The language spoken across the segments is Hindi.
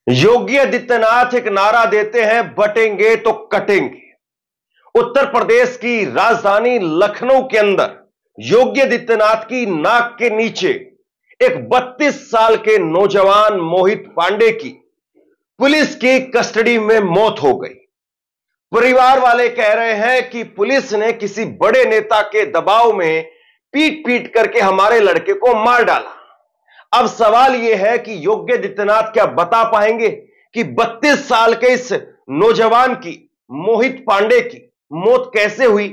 योगी आदित्यनाथ एक नारा देते हैं, बटेंगे तो कटेंगे। उत्तर प्रदेश की राजधानी लखनऊ के अंदर योगी आदित्यनाथ की नाक के नीचे एक 32 साल के नौजवान मोहित पांडे की पुलिस की कस्टडी में मौत हो गई। परिवार वाले कह रहे हैं कि पुलिस ने किसी बड़े नेता के दबाव में पीट पीट करके हमारे लड़के को मार डाला। अब सवाल यह है कि योगी आदित्यनाथ क्या बता पाएंगे कि 32 साल के इस नौजवान की, मोहित पांडे की मौत कैसे हुई?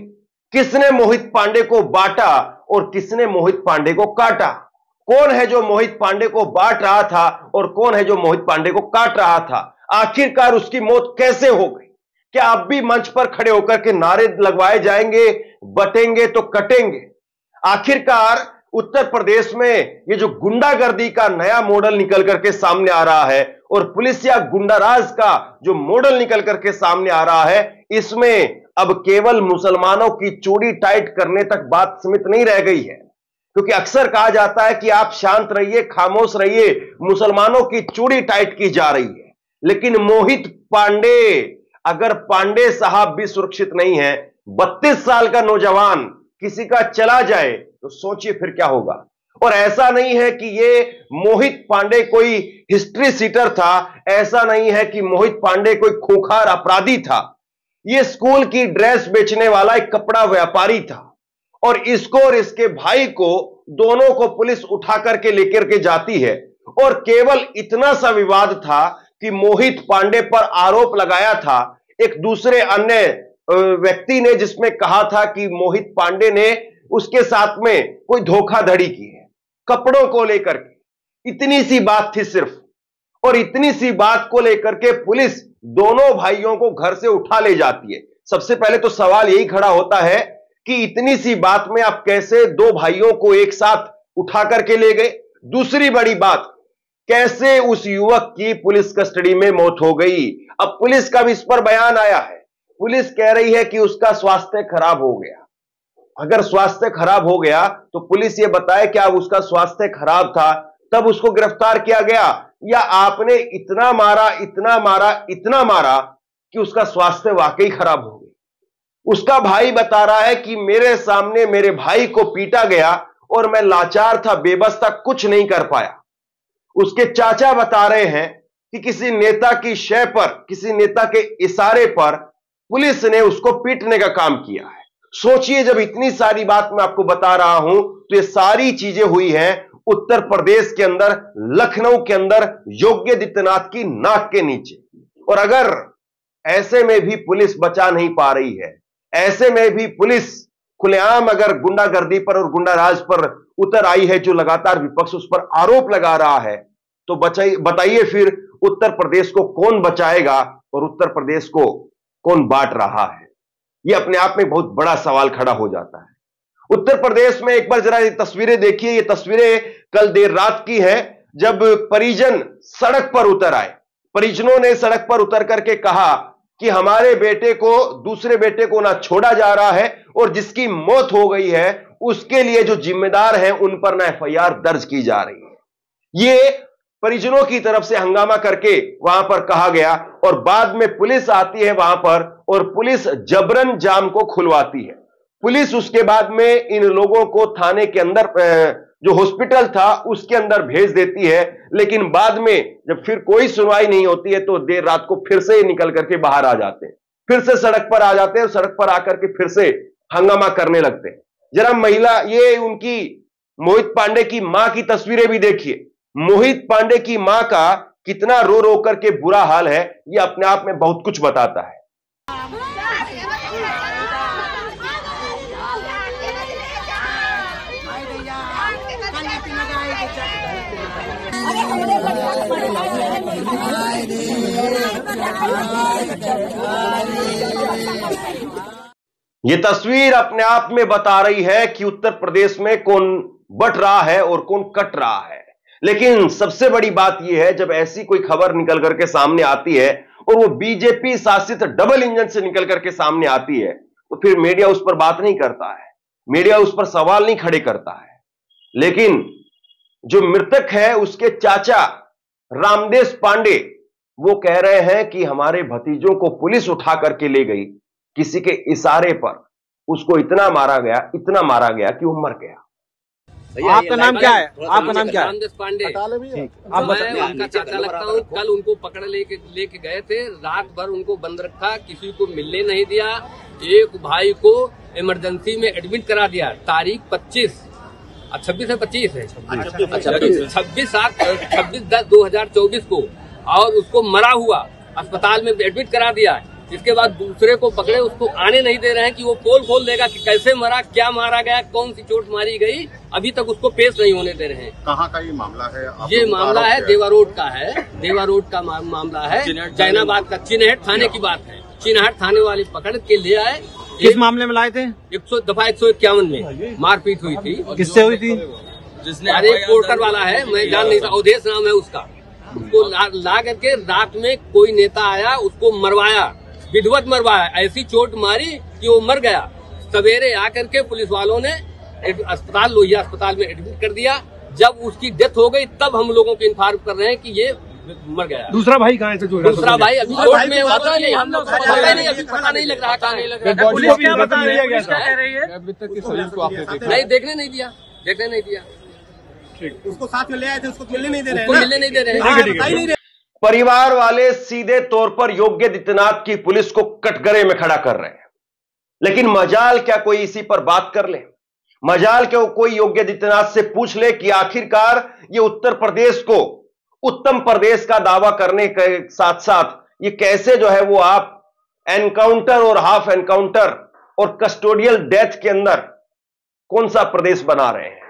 किसने मोहित पांडे को बांटा और किसने मोहित पांडे को काटा? कौन है जो मोहित पांडे को बांट रहा था और कौन है जो मोहित पांडे को काट रहा था? आखिरकार उसकी मौत कैसे हो गई? क्या अब भी मंच पर खड़े होकर के नारे लगवाए जाएंगे, बटेंगे तो कटेंगे? आखिरकार उत्तर प्रदेश में ये जो गुंडागर्दी का नया मॉडल निकल करके सामने आ रहा है और पुलिस या गुंडाराज का जो मॉडल निकल करके सामने आ रहा है, इसमें अब केवल मुसलमानों की चूड़ी टाइट करने तक बात सीमित नहीं रह गई है। क्योंकि अक्सर कहा जाता है कि आप शांत रहिए, खामोश रहिए, मुसलमानों की चूड़ी टाइट की जा रही है। लेकिन मोहित पांडे, अगर पांडे साहब भी सुरक्षित नहीं है, 32 साल का नौजवान किसी का चला जाए तो सोचिए फिर क्या होगा। और ऐसा नहीं है कि ये मोहित पांडे कोई हिस्ट्री सीटर था, ऐसा नहीं है कि मोहित पांडे कोई खूंखार अपराधी था। ये स्कूल की ड्रेस बेचने वाला एक कपड़ा व्यापारी था और इसको और इसके भाई को, दोनों को पुलिस उठा करके लेकर के जाती है। और केवल इतना सा विवाद था कि मोहित पांडे पर आरोप लगाया था एक दूसरे अन्य व्यक्ति ने, जिसमें कहा था कि मोहित पांडे ने उसके साथ में कोई धोखाधड़ी की है कपड़ों को लेकर के। इतनी सी बात थी सिर्फ, और इतनी सी बात को लेकर के पुलिस दोनों भाइयों को घर से उठा ले जाती है। सबसे पहले तो सवाल यही खड़ा होता है कि इतनी सी बात में आप कैसे दो भाइयों को एक साथ उठा करके ले गए? दूसरी बड़ी बात, कैसे उस युवक की पुलिस कस्टडी में मौत हो गई? अब पुलिस का भी इस पर बयान आया है। पुलिस कह रही है कि उसका स्वास्थ्य खराब हो गया। अगर स्वास्थ्य खराब हो गया तो पुलिस ये बताए कि अब उसका स्वास्थ्य खराब था तब उसको गिरफ्तार किया गया, या आपने इतना मारा, इतना मारा, इतना मारा कि उसका स्वास्थ्य वाकई खराब हो गया? उसका भाई बता रहा है कि मेरे सामने मेरे भाई को पीटा गया और मैं लाचार था, बेबस था, कुछ नहीं कर पाया। उसके चाचा बता रहे हैं कि किसी नेता की शय पर, किसी नेता के इशारे पर पुलिस ने उसको पीटने का काम किया है। सोचिए, जब इतनी सारी बात मैं आपको बता रहा हूं तो ये सारी चीजें हुई हैं उत्तर प्रदेश के अंदर, लखनऊ के अंदर, योगी आदित्यनाथ की नाक के नीचे। और अगर ऐसे में भी पुलिस बचा नहीं पा रही है, ऐसे में भी पुलिस खुलेआम अगर गुंडागर्दी पर और गुंडाराज पर उतर आई है, जो लगातार विपक्ष उस पर आरोप लगा रहा है, तो बताइए फिर उत्तर प्रदेश को कौन बचाएगा और उत्तर प्रदेश को कौन बांट रहा है? यह अपने आप में बहुत बड़ा सवाल खड़ा हो जाता है। उत्तर प्रदेश में एक बार जरा ये तस्वीरें देखिए। ये तस्वीरें कल देर रात की है, जब परिजन सड़क पर उतर आए। परिजनों ने सड़क पर उतर करके कहा कि हमारे बेटे को, दूसरे बेटे को ना छोड़ा जा रहा है और जिसकी मौत हो गई है उसके लिए जो जिम्मेदार हैं उन पर ना एफआईआर दर्ज की जा रही है। ये परिजनों की तरफ से हंगामा करके वहां पर कहा गया और बाद में पुलिस आती है वहां पर और पुलिस जबरन जाम को खुलवाती है। पुलिस उसके बाद में इन लोगों को थाने के अंदर, जो हॉस्पिटल था उसके अंदर भेज देती है। लेकिन बाद में जब फिर कोई सुनवाई नहीं होती है तो देर रात को फिर से निकल करके बाहर आ जाते हैं, फिर से सड़क पर आ जाते हैं, सड़क पर आकर के फिर से हंगामा करने लगते हैं। जरा महिला, ये उनकी मोहित पांडे की मां की तस्वीरें भी देखिए। मोहित पांडे की मां का कितना रो रो करके बुरा हाल है, यह अपने आप में बहुत कुछ बताता है। अरे ये तस्वीर अपने आप में बता रही है कि उत्तर प्रदेश में कौन बट रहा है और कौन कट रहा है। लेकिन सबसे बड़ी बात यह है, जब ऐसी कोई खबर निकल करके सामने आती है और वो बीजेपी शासित डबल इंजन से निकल करके सामने आती है, तो फिर मीडिया उस पर बात नहीं करता है, मीडिया उस पर सवाल नहीं खड़े करता है। लेकिन जो मृतक है उसके चाचा रामदेव पांडे वो कह रहे हैं कि हमारे भतीजों को पुलिस उठा करके ले गई, किसी के इशारे पर उसको इतना मारा गया कि वो मर गया। आपका नाम क्या है? आपका नाम क्या है? रामदेव पांडे। मैं उनका चाचा लगता हूँ। कल उनको पकड़ लेके गए थे, रात भर उनको बंद रखा, किसी को मिलने नहीं दिया। एक भाई को इमरजेंसी में एडमिट करा दिया तारीख 26 26 है 25 है 26/10/2024 को, और उसको मरा हुआ अस्पताल में एडमिट करा दिया। इसके बाद दूसरे को पकड़े, उसको आने नहीं दे रहे हैं कि वो पोल खोल देगा कि कैसे मरा, क्या मारा गया, कौन सी चोट मारी गई। अभी तक उसको पेश नहीं होने दे रहे हैं। कहाँ का ये मामला है? ये मामला है देवा रोड का है, देवा रोड का मामला है, जैनाबाद का। चिन्हट थाने की बात है, चिन्हट थाने वाले पकड़ के ले आए। किस मामले में लाए थे? 151 में मारपीट हुई थी। किससे हुई थी? अरे पोर्टर वाला है, मैं जान नहीं था, अवधेश नाम है उसका। उसको ला करके रात में कोई नेता आया, उसको मरवाया, विधिवत मरवाया, ऐसी चोट मारी कि वो मर गया। सवेरे आकर के पुलिस वालों ने अस्पताल लोहिया अस्पताल में एडमिट कर दिया। जब उसकी डेथ हो गई तब हम लोगों को इन्फॉर्म कर रहे हैं कि ये मर गया। दूसरा भाई कहाँ है? दूसरा भाई अभी कोर्ट में पता नहीं, हम लोग अभी पता नहीं लग रहा, पुलिस क्या बता रही है? नहीं देखने नहीं दिया। उसको साथ में ले आए थे, उसको मिलने नहीं दे रहे, उसको मिलने नहीं दे रहे हैं। परिवार वाले सीधे तौर पर योगी आदित्यनाथ की पुलिस को कटघरे में खड़ा कर रहे हैं। लेकिन मजाल क्या कोई इसी पर बात कर ले? मजाल क्या कोई योगी आदित्यनाथ से पूछ ले कि आखिरकार ये उत्तर प्रदेश को उत्तम प्रदेश का दावा करने के साथ साथ ये कैसे जो है वो आप एनकाउंटर और हाफ एनकाउंटर और कस्टोडियल डेथ के अंदर कौन सा प्रदेश बना रहे हैं?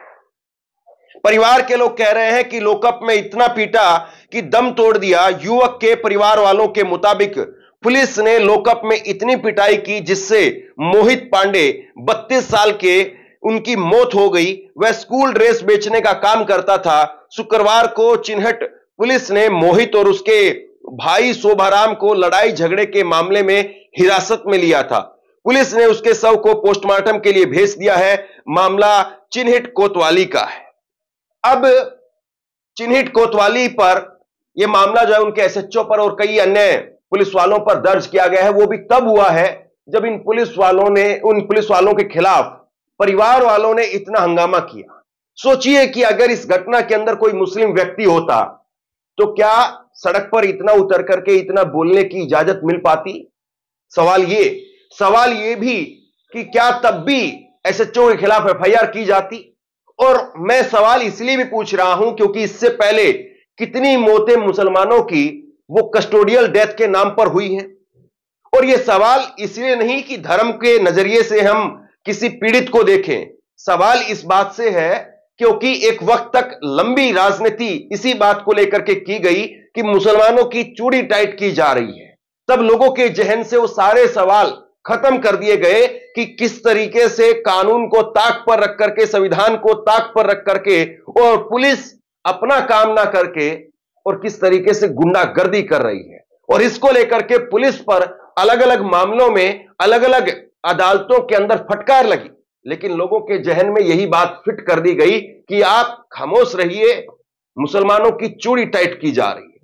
परिवार के लोग कह रहे हैं कि लॉकअप में इतना पीटा कि दम तोड़ दिया। युवक के परिवार वालों के मुताबिक पुलिस ने लॉकअप में इतनी पिटाई की जिससे मोहित पांडे 32 साल के उनकी मौत हो गई। वह स्कूल ड्रेस बेचने का काम करता था। शुक्रवार को चिन्हट पुलिस ने मोहित और उसके भाई शोभाराम को लड़ाई झगड़े के मामले में हिरासत में लिया था। पुलिस ने उसके शव को पोस्टमार्टम के लिए भेज दिया है। मामला चिन्हट कोतवाली का है। अब चिन्हट कोतवाली पर यह मामला जो है उनके एसएचओ पर और कई अन्य पुलिस वालों पर दर्ज किया गया है। वो भी तब हुआ है जब उन पुलिस वालों के खिलाफ परिवार वालों ने इतना हंगामा किया। सोचिए कि अगर इस घटना के अंदर कोई मुस्लिम व्यक्ति होता तो क्या सड़क पर इतना उतर करके इतना बोलने की इजाजत मिल पाती? सवाल ये भी कि क्या तब भी एसएचओ के खिलाफ एफआईआर की जाती? और मैं सवाल इसलिए भी पूछ रहा हूं क्योंकि इससे पहले कितनी मौतें मुसलमानों की वो कस्टोडियल डेथ के नाम पर हुई हैं। और यह सवाल इसलिए नहीं कि धर्म के नजरिए से हम किसी पीड़ित को देखें, सवाल इस बात से है क्योंकि एक वक्त तक लंबी राजनीति इसी बात को लेकर के की गई कि मुसलमानों की चूड़ी टाइट की जा रही है। तब लोगों के जहन से वो सारे सवाल खत्म कर दिए गए कि किस तरीके से कानून को ताक पर रख करके, संविधान को ताक पर रख करके और पुलिस अपना काम ना करके और किस तरीके से गुंडागर्दी कर रही है। और इसको लेकर के पुलिस पर अलग अलग मामलों में अलग अलग अदालतों के अंदर फटकार लगी। लेकिन लोगों के जहन में यही बात फिट कर दी गई कि आप खामोश रहिए, मुसलमानों की चूड़ी टाइट की जा रही है।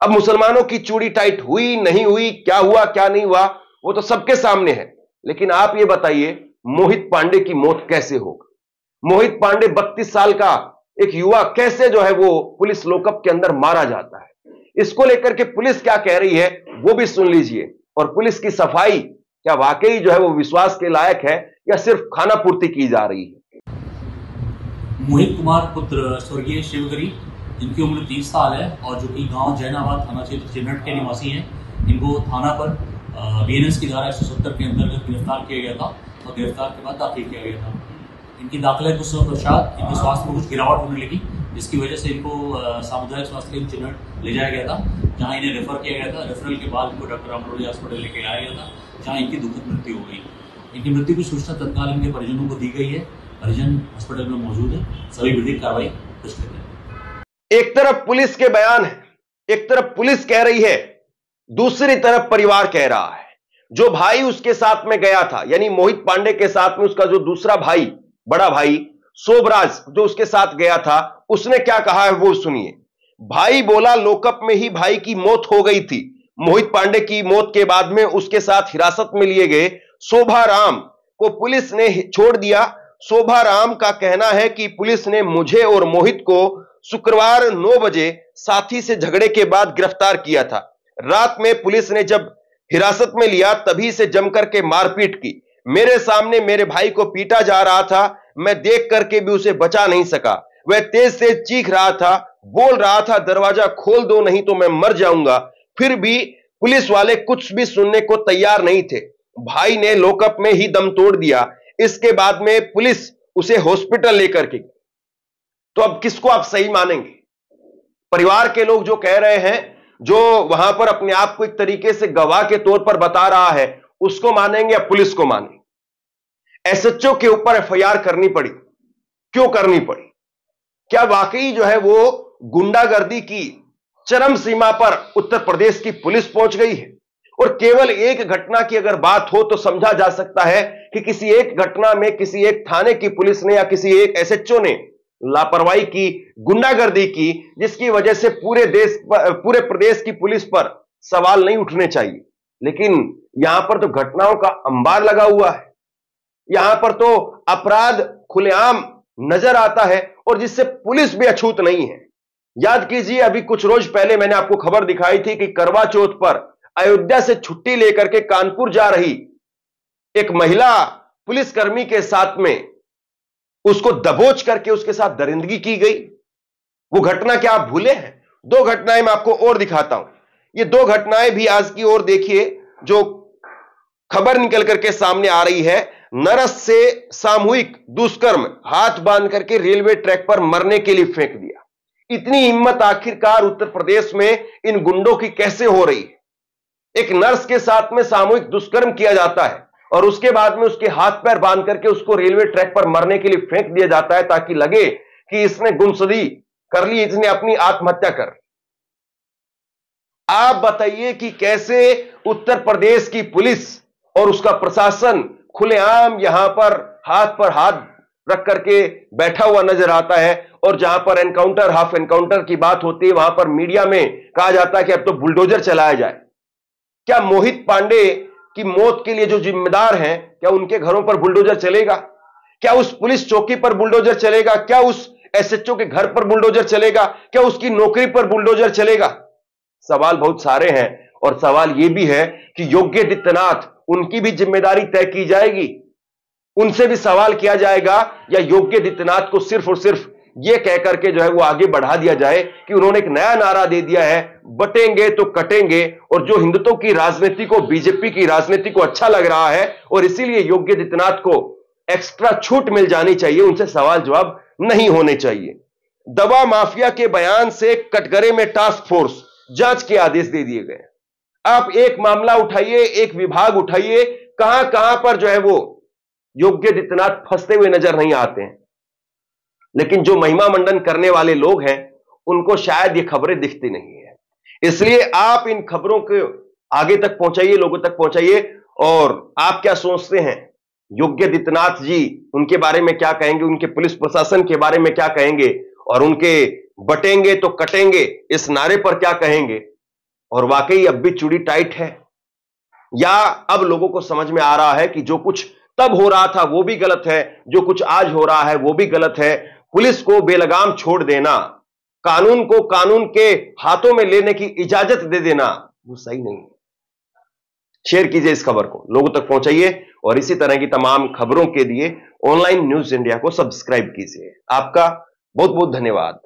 अब मुसलमानों की चूड़ी टाइट हुई नहीं हुई, क्या हुआ क्या नहीं हुआ, वो तो सबके सामने है। लेकिन आप ये बताइए मोहित पांडे की मौत कैसे होगी? मोहित पांडे 32 साल का एक युवा कैसे जो है वो पुलिस लॉकअप के अंदर मारा जाता है? इसको लेकर के पुलिस क्या कह रही है वो भी सुन लीजिए। और पुलिस की सफाई क्या वाकई जो है वो विश्वास के लायक है या सिर्फ खाना पूर्ति की जा रही है? मोहित कुमार पुत्र स्वर्गीय शिवगिरी, जिनकी उम्र 30 साल है और जो कि गांव जैनाबाद थाना क्षेत्र चिन्हट के निवासी हैं, इनको थाना पर बीएनएस की धारा 170 के अंतर्गत गिरफ्तार किया गया था और गिरफ्तार के बाद दाखिल किया गया था। इनकी दाखिले कुछ समय पश्चात इनके स्वास्थ्य में कुछ गिरावट होने लगी जिसकी वजह से इनको सामुदायिक स्वास्थ्य केंद्र चिन्हट ले जाया गया था, जहां इन्हें रेफर किया गया था। रेफरल के बाद इनको डॉक्टर अमरोली हॉस्पिटल लेके आया गया था, जहां इनकी दुखद मृत्यु हो गई। इनकी मृत्यु की सूचना तत्काल इनके परिजनों को दी गई है। परिजन हॉस्पिटल में मौजूद है, सभी विधिक कार्रवाई कुछ करते हैं। एक तरफ पुलिस के बयान है, एक तरफ पुलिस कह रही है, दूसरी तरफ परिवार कह रहा है। जो भाई उसके साथ में गया था, यानी मोहित पांडे के साथ में उसका जो दूसरा भाई, बड़ा भाई शोभराज, जो उसके साथ गया था, उसने क्या कहा है वो सुनिए। भाई बोला लॉकअप में ही भाई की मौत हो गई थी। मोहित पांडे की मौत के बाद में उसके साथ हिरासत में लिए गए शोभाराम को पुलिस ने छोड़ दिया। शोभाराम का कहना है कि पुलिस ने मुझे और मोहित को शुक्रवार 9 बजे साथी से झगड़े के बाद गिरफ्तार किया था। रात में पुलिस ने जब हिरासत में लिया तभी से जमकर के मारपीट की। मेरे सामने मेरे भाई को पीटा जा रहा था, मैं देख करके भी उसे बचा नहीं सका। वह तेज से चीख रहा था, बोल रहा था दरवाजा खोल दो नहीं तो मैं मर जाऊंगा। फिर भी पुलिस वाले कुछ भी सुनने को तैयार नहीं थे। भाई ने लॉकअप में ही दम तोड़ दिया। इसके बाद में पुलिस उसे हॉस्पिटल लेकर के गई। तो अब किसको आप सही मानेंगे? परिवार के लोग जो कह रहे हैं, जो वहां पर अपने आप को एक तरीके से गवाह के तौर पर बता रहा है, उसको मानेंगे या पुलिस को मानेंगे? एसएचओ के ऊपर एफआईआर करनी पड़ी, क्यों करनी पड़ी? क्या वाकई जो है वो गुंडागर्दी की चरम सीमा पर उत्तर प्रदेश की पुलिस पहुंच गई है? और केवल एक घटना की अगर बात हो तो समझा जा सकता है कि किसी एक घटना में किसी एक थाने की पुलिस ने या किसी एक एसएचओ ने लापरवाही की, गुंडागर्दी की, जिसकी वजह से पूरे प्रदेश की पुलिस पर सवाल नहीं उठने चाहिए। लेकिन यहां पर तो घटनाओं का अंबार लगा हुआ है। यहां पर तो अपराध खुलेआम नजर आता है और जिससे पुलिस भी अछूत नहीं है। याद कीजिए, अभी कुछ रोज पहले मैंने आपको खबर दिखाई थी कि करवा चौथ पर अयोध्या से छुट्टी लेकर के कानपुर जा रही एक महिला पुलिसकर्मी के साथ में उसको दबोच करके उसके साथ दरिंदगी की गई। वो घटना क्या आप भूले हैं? 2 घटनाएं मैं आपको और दिखाता हूं। ये 2 घटनाएं भी आज की ओर देखिए, जो खबर निकल करके सामने आ रही है। नर्स से सामूहिक दुष्कर्म, हाथ बांध करके रेलवे ट्रैक पर मरने के लिए फेंक दिया। इतनी हिम्मत आखिरकार उत्तर प्रदेश में इन गुंडों की कैसे हो रही है? एक नर्स के साथ में सामूहिक दुष्कर्म किया जाता है और उसके बाद में उसके हाथ पैर बांध करके उसको रेलवे ट्रैक पर मरने के लिए फेंक दिया जाता है, ताकि लगे कि इसने गुमशुदगी कर ली, इसने अपनी आत्महत्या कर ली। आप बताइए कि कैसे उत्तर प्रदेश की पुलिस और उसका प्रशासन खुलेआम यहां पर हाथ रख करके बैठा हुआ नजर आता है। और जहां पर एनकाउंटर, हाफ एनकाउंटर की बात होती है, वहां पर मीडिया में कहा जाता है कि अब तो बुलडोजर चलाया जाए। क्या मोहित पांडे की मौत के लिए जो जिम्मेदार हैं, क्या उनके घरों पर बुलडोजर चलेगा? क्या उस पुलिस चौकी पर बुलडोजर चलेगा? क्या उस एसएचओ के घर पर बुलडोजर चलेगा? क्या उसकी नौकरी पर बुलडोजर चलेगा? सवाल बहुत सारे हैं। और सवाल यह भी है कि योगी आदित्यनाथ, उनकी भी जिम्मेदारी तय की जाएगी? उनसे भी सवाल किया जाएगा या योगी आदित्यनाथ को सिर्फ और सिर्फ यह कहकर के जो है वो आगे बढ़ा दिया जाए कि उन्होंने एक नया नारा दे दिया है, बटेंगे तो कटेंगे। और जो हिंदुत्व की राजनीति को, बीजेपी की राजनीति को अच्छा लग रहा है और इसीलिए योगी आदित्यनाथ को एक्स्ट्रा छूट मिल जानी चाहिए, उनसे सवाल जवाब नहीं होने चाहिए। दवा माफिया के बयान से कटघरे में टास्क फोर्स जांच के आदेश दे दिए गए। आप एक मामला उठाइए, एक विभाग उठाइए, कहां कहां पर जो है वो योगी आदित्यनाथ फंसते हुए नजर नहीं आते हैं। लेकिन जो महिमा मंडन करने वाले लोग हैं, उनको शायद ये खबरें दिखती नहीं है। इसलिए आप इन खबरों को आगे तक पहुंचाइए, लोगों तक पहुंचाइए। और आप क्या सोचते हैं, योगी आदित्यनाथ जी उनके बारे में क्या कहेंगे, उनके पुलिस प्रशासन के बारे में क्या कहेंगे, और उनके बटेंगे तो कटेंगे इस नारे पर क्या कहेंगे? और वाकई अब भी चूड़ी टाइट है, या अब लोगों को समझ में आ रहा है कि जो कुछ तब हो रहा था वो भी गलत है, जो कुछ आज हो रहा है वो भी गलत है। पुलिस को बेलगाम छोड़ देना, कानून को कानून के हाथों में लेने की इजाजत दे देना, वो सही नहीं है। शेयर कीजिए इस खबर को, लोगों तक पहुंचाइए और इसी तरह की तमाम खबरों के लिए ऑनलाइन न्यूज इंडिया को सब्सक्राइब कीजिए। आपका बहुत बहुत धन्यवाद।